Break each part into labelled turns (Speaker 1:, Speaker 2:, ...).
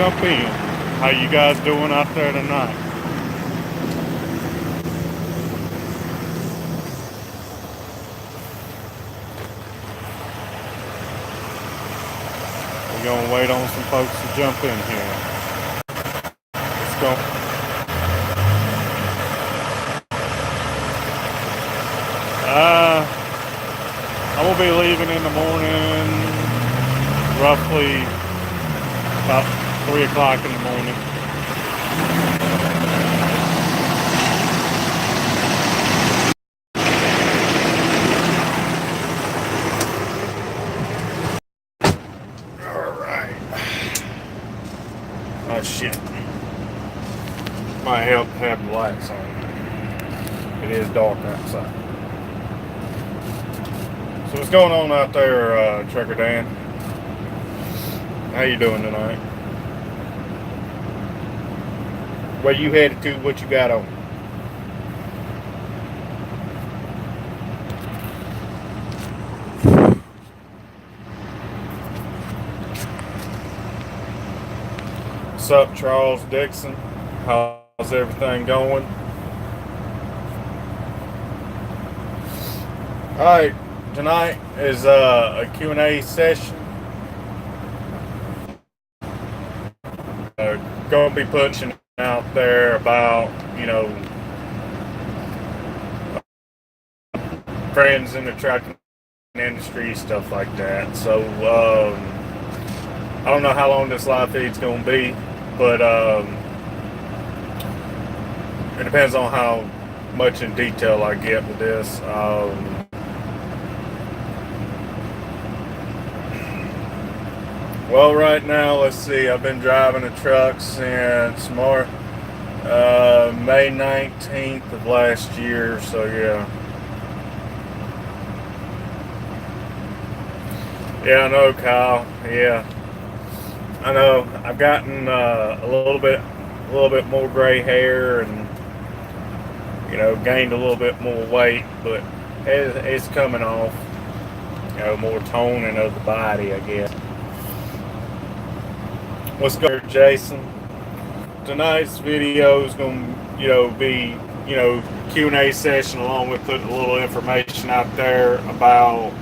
Speaker 1: jump in. How you guys doing out there tonight? We're gonna wait on some folks to jump in here. Let's go. I will be leaving in the morning, roughly about 3 o'clock in the morning. Alright. Oh shit. Might help to have the lights on. It is dark outside. So what's going on out there, Trucker Dan? How you doing tonight? Where you headed to? What you got on? What's up, Charles Dixon? How's everything going? Alright, tonight is a Q&A session. Going to be pushing out there about, friends in the trucking industry, stuff like that. So, I don't know how long this live feed's going to be, but it depends on how much in detail I get with this. Well, right now, let's see, I've been driving a truck since May 19th of last year, so yeah. Yeah, I know, Kyle. Yeah, I know. I've gotten a little bit more gray hair, and gained a little bit more weight, but it's coming off. More toning of the body, I guess. What's going on, Jason? Tonight's video is going to be Q&A session, along with putting a little information out there about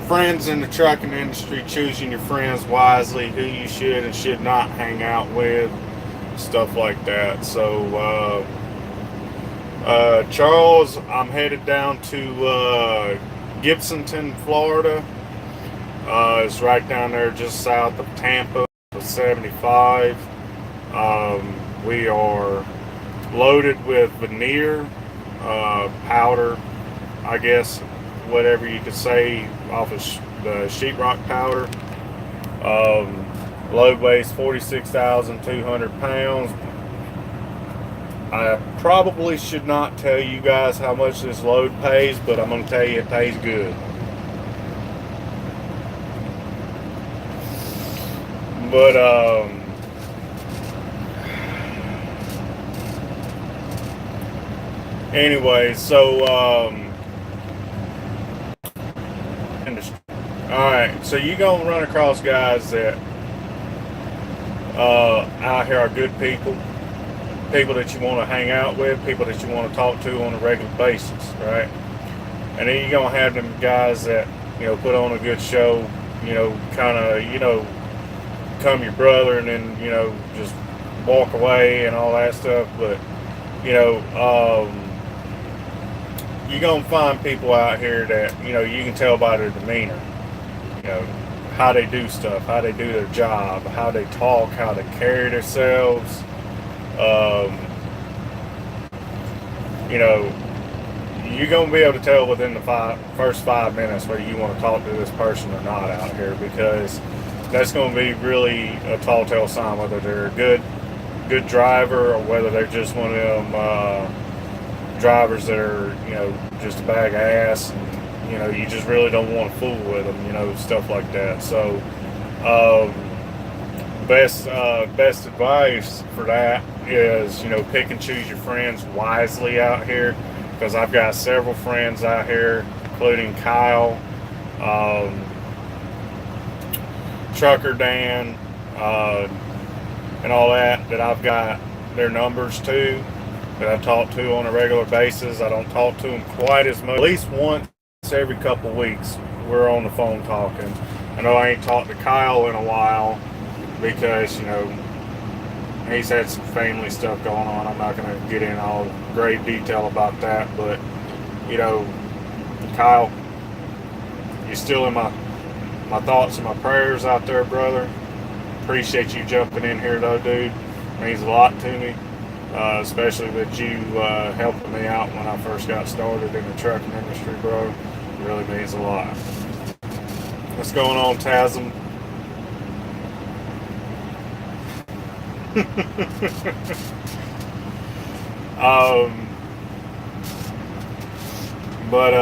Speaker 1: friends in the trucking industry, choosing your friends wisely, who you should and should not hang out with, stuff like that. So Charles, I'm headed down to Gibsonton, Florida. It's right down there just south of Tampa, 75. We are loaded with veneer, powder, I guess, whatever you could say, off of the sheetrock powder. Load weighs 46,200 pounds. I probably should not tell you guys how much this load pays, but I'm going to tell you it pays good. But anyway, so industry. All right, so you gonna run across guys that out here are good people that you want to hang out with, people that you want to talk to on a regular basis, right? And then you're gonna have them guys that put on a good show, kind of come your brother, and then just walk away and all that stuff. But you're gonna find people out here that you can tell by their demeanor, how they do stuff, how they do their job, how they talk, how they carry themselves. You're gonna be able to tell within the first 5 minutes whether you want to talk to this person or not out here, because that's going to be really a tall tale sign whether they're a good driver, or whether they're just one of them drivers that are just a bag of ass, and you just really don't want to fool with them, stuff like that. So best advice for that is pick and choose your friends wisely out here, because I've got several friends out here, including Kyle, um, Trucker Dan, and all that I've got their numbers to, that I talk to on a regular basis. I don't talk to them quite as much. At least once every couple weeks, we're on the phone talking. I know I ain't talked to Kyle in a while because, he's had some family stuff going on. I'm not going to get in all great detail about that, but, Kyle, you're still in my thoughts and my prayers out there, brother. Appreciate you jumping in here, though, dude. Means a lot to me, especially with you helping me out when I first got started in the trucking industry, bro. It really means a lot. What's going on, Tasm? But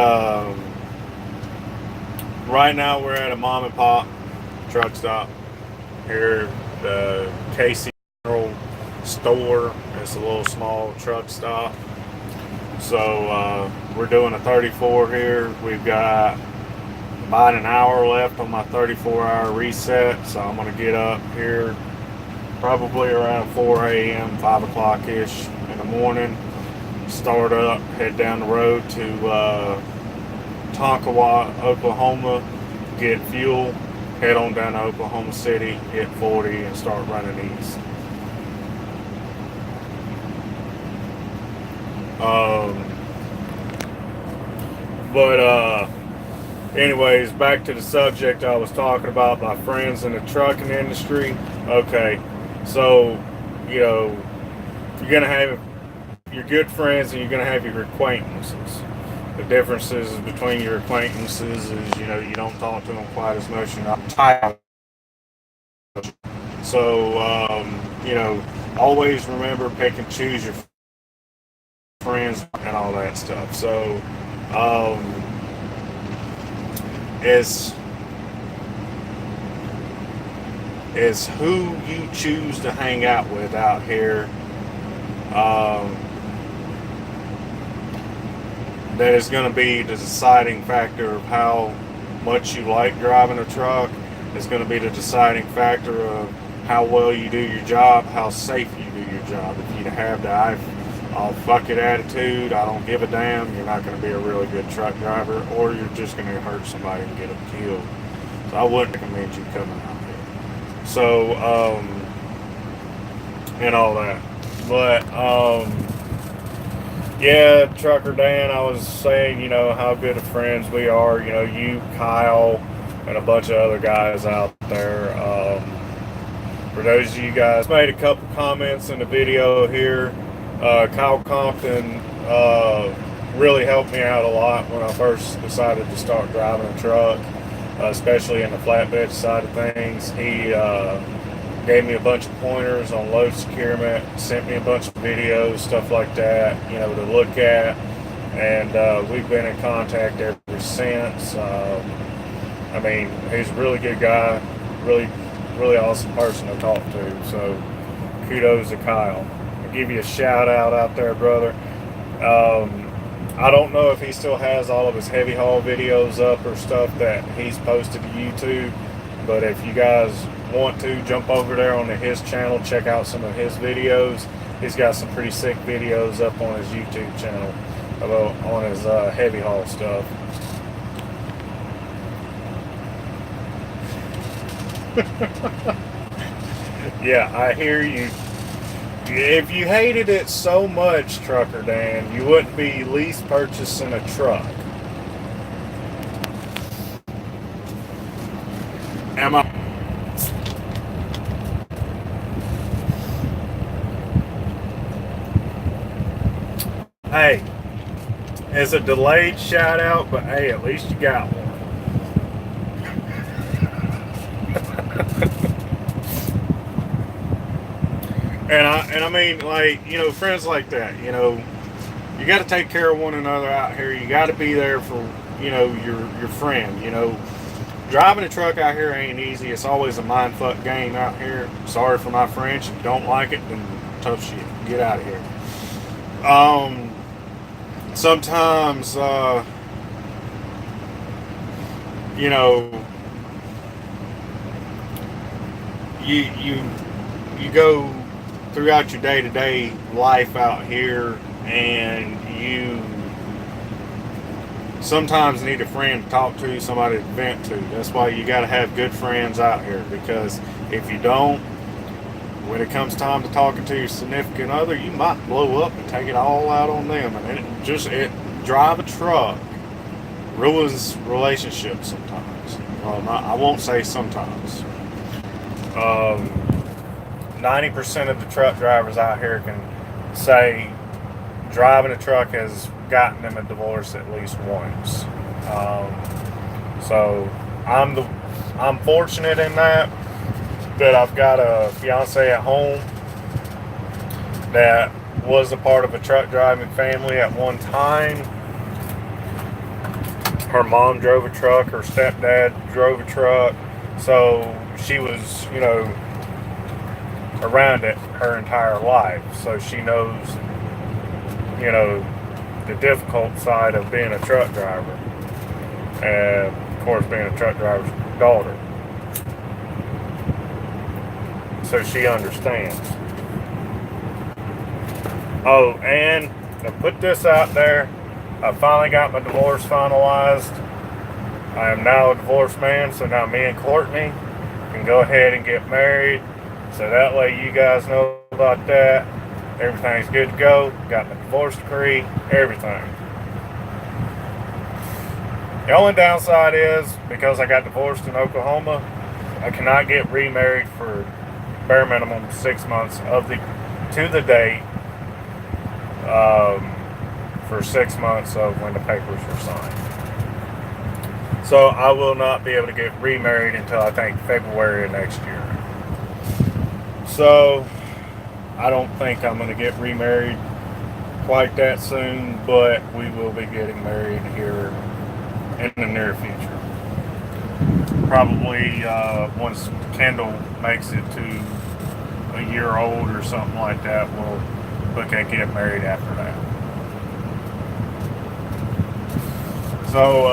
Speaker 1: right now we're at a mom and pop truck stop here, the Casey General Store. It's a little small truck stop. So we're doing a 34 here. We've got about an hour left on my 34-hour reset, so I'm going to get up here probably around 4 a.m., 5 o'clock-ish in the morning, start up, head down the road to Tonkawa, Oklahoma, get fuel, head on down to Oklahoma City, hit 40, and start running east. Anyways, back to the subject I was talking about, my friends in the trucking industry. Okay, so, you're going to have your good friends and you're going to have your acquaintances. The differences between your acquaintances is, you don't talk to them quite as much. You're not tired. So, always remember, pick and choose your friends and all that stuff. So, is who you choose to hang out with out here, that is going to be the deciding factor of how much you like driving a truck. It's going to be the deciding factor of how well you do your job, how safe you do your job. If you have the I'll fuck it attitude, I don't give a damn, you're not going to be a really good truck driver, or you're just going to hurt somebody and get them killed. So I wouldn't recommend you coming out here. So, and all that. But, yeah, Trucker Dan, I was saying, how good of friends we are. You, Kyle, and a bunch of other guys out there. For those of you guys made a couple comments in the video here, Kyle Compton really helped me out a lot when I first decided to start driving a truck, especially in the flatbed side of things. He gave me a bunch of pointers on load securement, sent me a bunch of videos, stuff like that, to look at, and we've been in contact ever since. He's a really good guy, really awesome person to talk to, so kudos to Kyle. I'll give you a shout out there, brother. I don't know if he still has all of his heavy haul videos up or stuff that he's posted to YouTube, but if you guys want to, jump over there on his channel, check out some of his videos. He's got some pretty sick videos up on his YouTube channel on his heavy haul stuff. Yeah, I hear you. If you hated it so much, Trucker Dan, you wouldn't be lease purchasing a truck. Am I? Hey, it's a delayed shout out, but hey, at least you got one. And I mean, like, friends like that, you got to take care of one another out here. You got to be there for, your friend, Driving a truck out here ain't easy. It's always a mindfuck game out here. Sorry for my French. If you don't like it, then tough shit. Get out of here. Sometimes you know, you you go throughout your day-to-day life out here, and you sometimes need a friend to talk to, somebody to vent to. That's why you got to have good friends out here, because if you don't, when it comes time to talking to your significant other, you might blow up and take it all out on them. And it drive a truck ruins relationships sometimes. I won't say sometimes. 90% of the truck drivers out here can say driving a truck has gotten them a divorce at least once. So I'm fortunate in that I've got a fiance at home that was a part of a truck driving family at one time. Her mom drove a truck, her stepdad drove a truck, so she was, around it her entire life. So she knows, the difficult side of being a truck driver, and of course being a truck driver's daughter. So she understands. Oh, and to put this out there, I finally got my divorce finalized. I am now a divorced man, so now me and Courtney can go ahead and get married. So that way you guys know about that. Everything's good to go. Got my divorce decree, everything. The only downside is, because I got divorced in Oklahoma, I cannot get remarried for bare minimum 6 months to the date, for 6 months of when the papers were signed. So I will not be able to get remarried until I think February of next year. So I don't think I'm going to get remarried quite that soon, but we will be getting married here in the near future. Probably once Kendall makes it to a year old or something like that, we'll look at getting married after that. So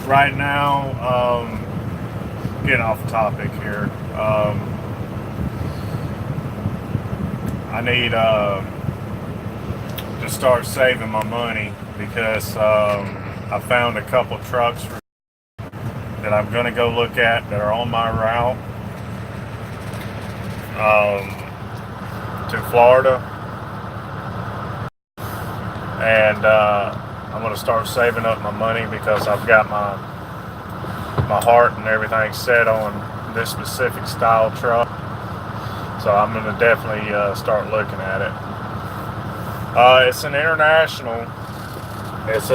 Speaker 1: right now, getting off topic here, I need to start saving my money, because I found a couple trucks that I'm going to go look at that are on my route to Florida, and I'm going to start saving up my money, because I've got my heart and everything set on this specific style truck. So I'm going to definitely start looking at it. It's an International. It's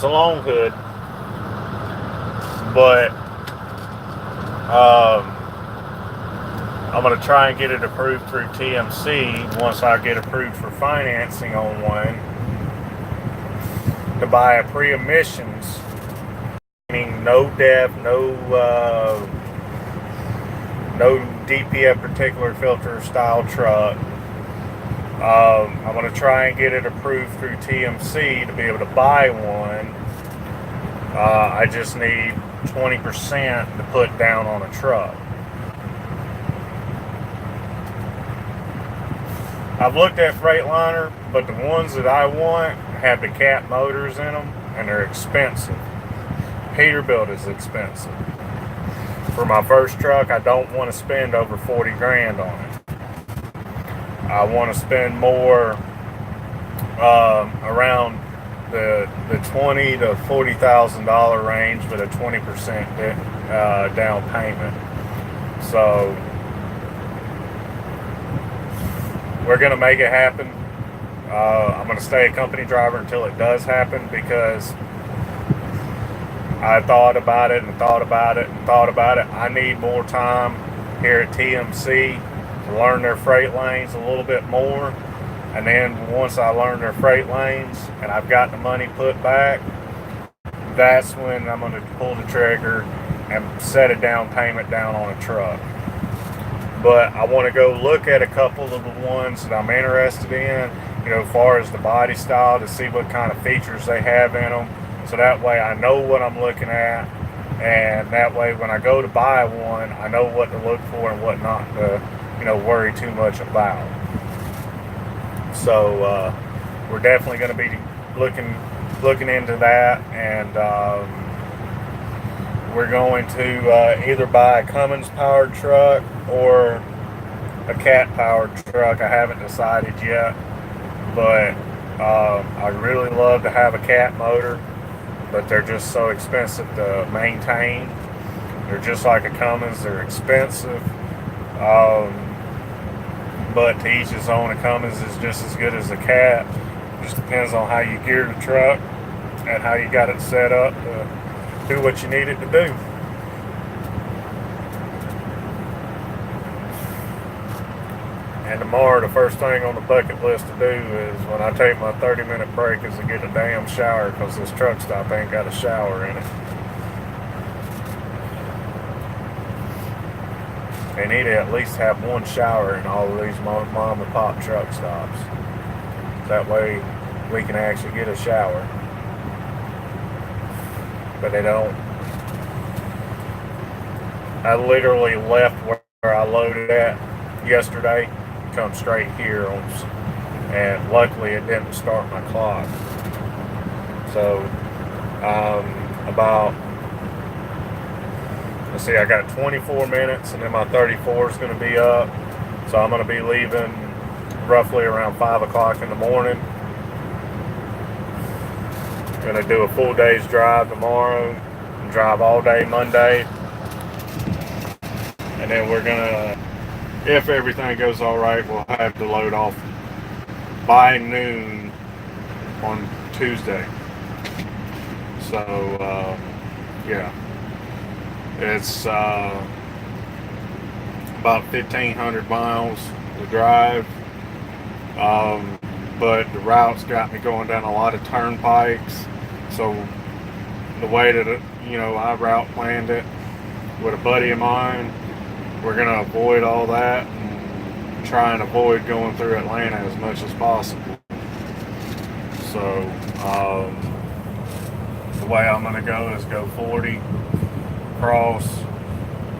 Speaker 1: a long hood, but I'm going to try and get it approved through TMC once I get approved for financing on one, to buy a pre-emissions, meaning no DEF, no DPF particulate filter style truck. I'm going to try and get it approved through TMC to be able to buy one. I just need 20% to put down on a truck. I've looked at Freightliner, but the ones that I want have the Cat motors in them, and they're expensive. Peterbilt is expensive. For my first truck, I don't want to spend over 40 grand on it. I want to spend more around the $20,000 to $40,000 range with a 20% down payment. So we're going to make it happen. I'm going to stay a company driver until it does happen, because I thought about it and thought about it and thought about it. I need more time here at TMC to learn their freight lanes a little bit more. And then once I learn their freight lanes and I've got the money put back, that's when I'm going to pull the trigger and set a down payment down on a truck. But I want to go look at a couple of the ones that I'm interested in, as far as the body style, to see what kind of features they have in them, So that way I know what I'm looking at, and that way when I go to buy one, I know what to look for and what not to, worry too much about. So we're definitely going to be looking into that, and we're going to either buy a Cummins powered truck or a Cat powered truck. I haven't decided yet, but I'd really love to have a Cat motor, but they're just so expensive to maintain. They're just like a Cummins, they're expensive. But to each his own. A Cummins is just as good as a Cat. Just depends on how you gear the truck and how you got it set up to do what you need it to do. And tomorrow, the first thing on the bucket list to do is when I take my 30-minute break is to get a damn shower, because this truck stop ain't got a shower in it. They need to at least have one shower in all of these mom and pop truck stops. That way we can actually get a shower. But they don't. I literally left where I loaded at yesterday, come straight here, and luckily it didn't start my clock. So let's see, I got 24 minutes, and then my 34 is going to be up. So I'm going to be leaving roughly around 5 o'clock in the morning. Going to do a full day's drive tomorrow, and drive all day Monday. And then we're going to, if everything goes all right, we'll have to load off by noon on Tuesday. So, yeah. It's about 1,500 miles to drive. But the route's got me going down a lot of turnpikes. So the way that I route planned it with a buddy of mine, we're going to avoid all that and try and avoid going through Atlanta as much as possible. So the way I'm going to go is go 40 cross,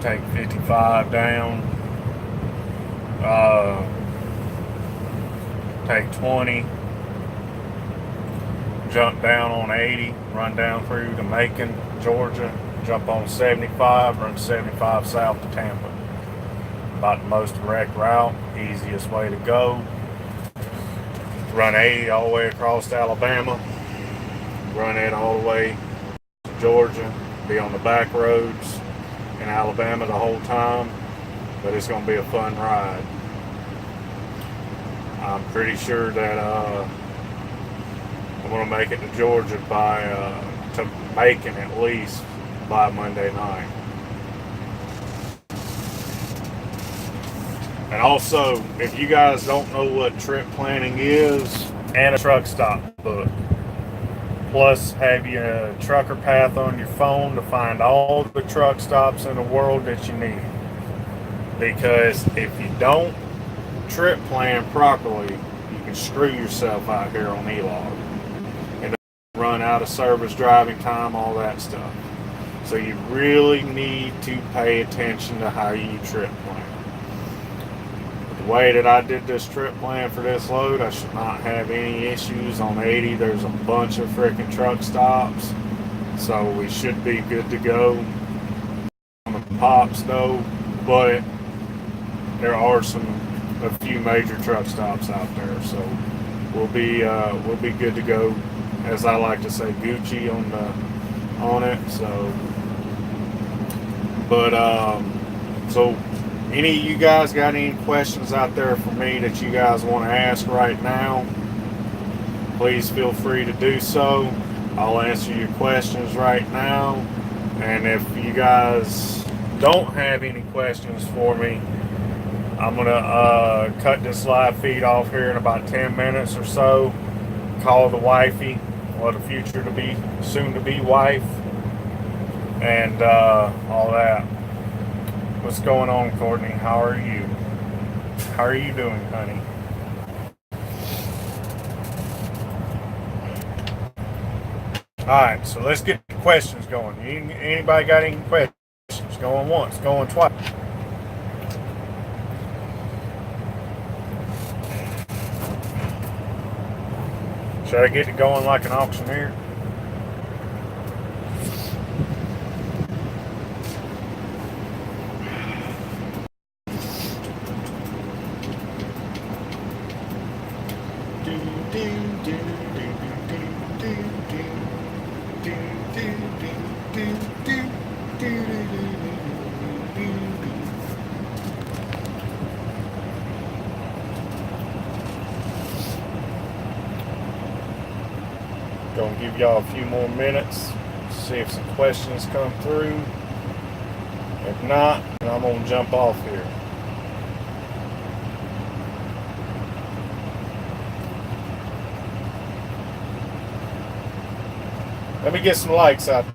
Speaker 1: take 55 down, take 20, jump down on 80, run down through to Macon, Georgia, jump on 75, run 75 south to Tampa. About the most direct route, easiest way to go. Run 80 all the way across to Alabama, run it all the way to Georgia, be on the back roads in Alabama the whole time, but it's going to be a fun ride. I'm pretty sure that I'm going to make it to Georgia to Macon at least by Monday night. And also, if you guys don't know what trip planning is, and a truck stop book, plus have your trucker path on your phone to find all the truck stops in the world that you need. Because if you don't trip plan properly, you can screw yourself out here on E-Log and run out of service, driving time, all that stuff. So you really need to pay attention to how you trip plan. The way that I did this trip plan for this load, I should not have any issues. On 80, there's a bunch of freaking truck stops, so we should be good to go on the pops though, but there are a few major truck stops out there, so we'll be good to go, as I like to say, Gucci on it. So, but so any of you guys got any questions out there for me that you guys want to ask right now, please feel free to do so. I'll answer your questions right now. And if you guys don't have any questions for me, I'm going to cut this live feed off here in about 10 minutes or so. Call the wifey, or the future to be, soon to be wife, and all that. What's going on, Courtney? How are you? How are you doing, honey? All right, so let's get the questions going. Anybody got any questions? Going once, going twice. Should I get it going like an auctioneer? Gonna give y'all a few more minutes, see if some questions come through. If not, then I'm gonna jump off here. Let me get some likes out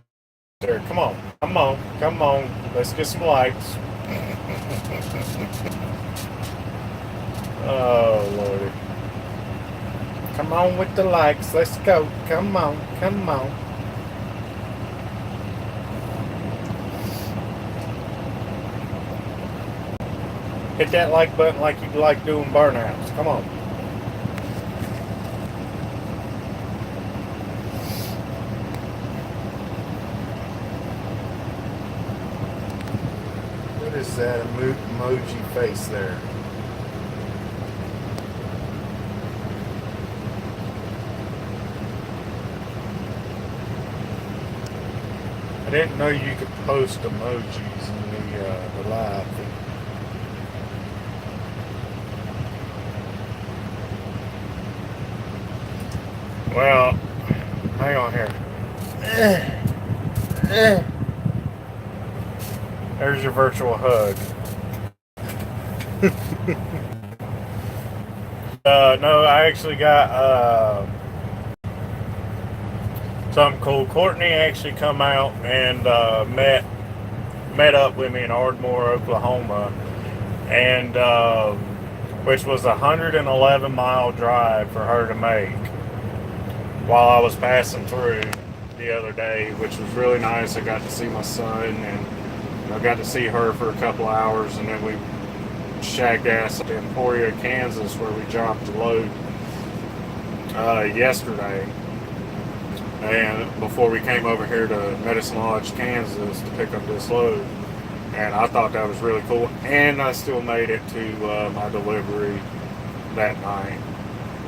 Speaker 1: there. Come on, come on, come on. Let's get some likes. Oh, Lordy. Come on with the likes. Let's go. Come on, come on. Hit that like button like you like doing burnouts. Come on. What is that emoji face there? I didn't know you could post emojis in the live feed. Well, hang on here. There's your virtual hug. No, I actually got something cool. Courtney actually come out and met up with me in Ardmore, Oklahoma, and which was a 111-mile drive for her to make while I was passing through the other day, which was really nice. I got to see my son, and I got to see her for a couple hours, and then we shagged ass to Emporia, Kansas, where we dropped the load yesterday. And before we came over here to Medicine Lodge, Kansas to pick up this load. And I thought that was really cool. And I still made it to my delivery that night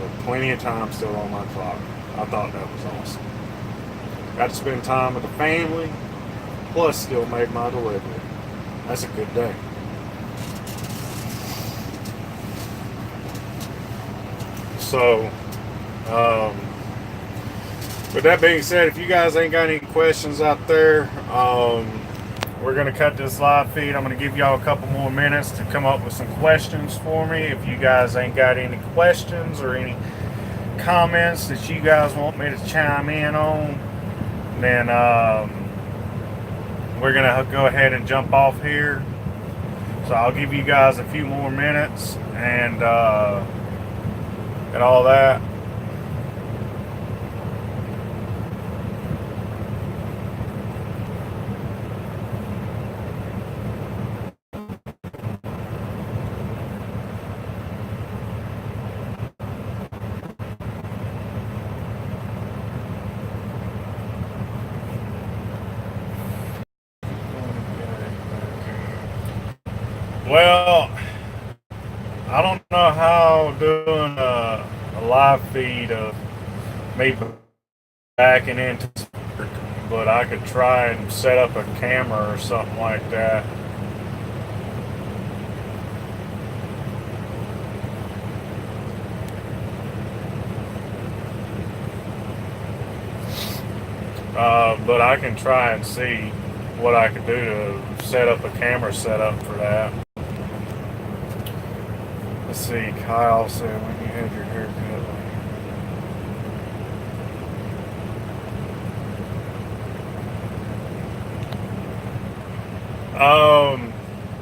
Speaker 1: with plenty of time still on my clock. I thought that was awesome. Got to spend time with the family, plus still made my delivery. That's a good day. So, with that being said, if you guys ain't got any questions out there, we're going to cut this live feed. I'm going to give y'all a couple more minutes to come up with some questions for me. If you guys ain't got any questions or any comments that you guys want me to chime in on, then we're going to go ahead and jump off here. So I'll give you guys a few more minutes and all that. Well, I don't know how doing a live feed of me backing into, but I could try and set up a camera or something like that. But I can try and see what I could do to set up a camera setup for that. Let's see, Kyle said when you had your haircut.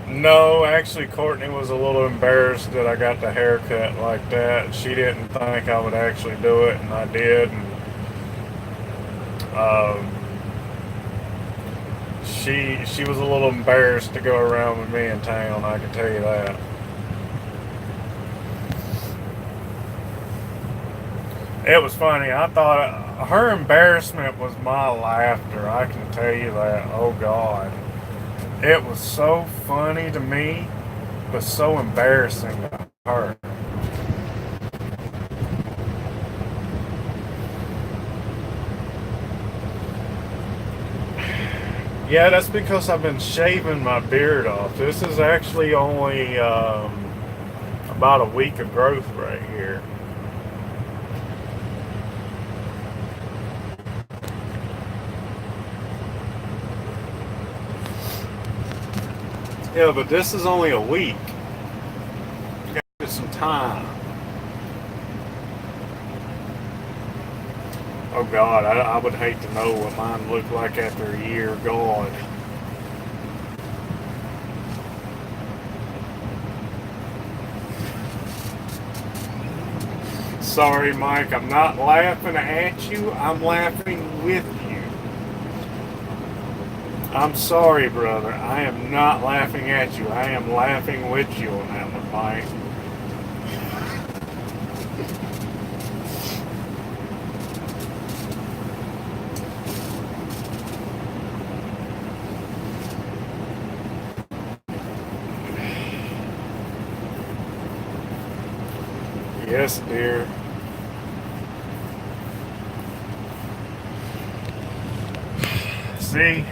Speaker 1: No, actually Courtney was a little embarrassed that I got the haircut like that. She didn't think I would actually do it, and I did. And Um, she was a little embarrassed to go around with me in town. I can tell you that. It was funny. I thought her embarrassment was my laughter. I can tell you that. Oh God, it was so funny to me, but so embarrassing to her. Yeah, that's because I've been shaving my beard off. This is actually only about a week of growth right here. Yeah, but this is only a week. Got to give some time. Oh God, I would hate to know what mine looked like after a year. God. Sorry, Mike. I'm not laughing at you. I'm laughing with you. I'm sorry, brother. I am not laughing at you. I am laughing with you on that one, Mike. Yes, dear. See,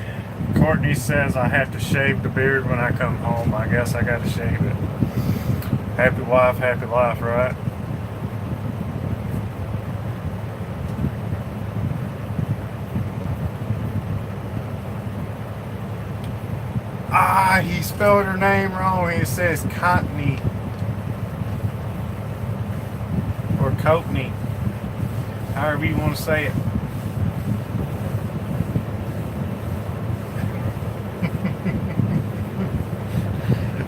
Speaker 1: Courtney says I have to shave the beard when I come home. I guess I got to shave it. Happy wife, happy life, right? Ah, he spelled her name wrong. He says Courtney or Courtney, however you want to say it.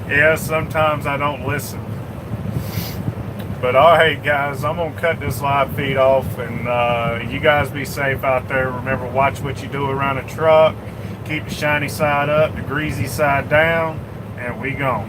Speaker 1: Yeah, sometimes I don't listen. But all right, guys, I'm gonna cut this live feed off, and you guys be safe out there. Remember, watch what you do around a truck. Keep the shiny side up, the greasy side down, and we gone.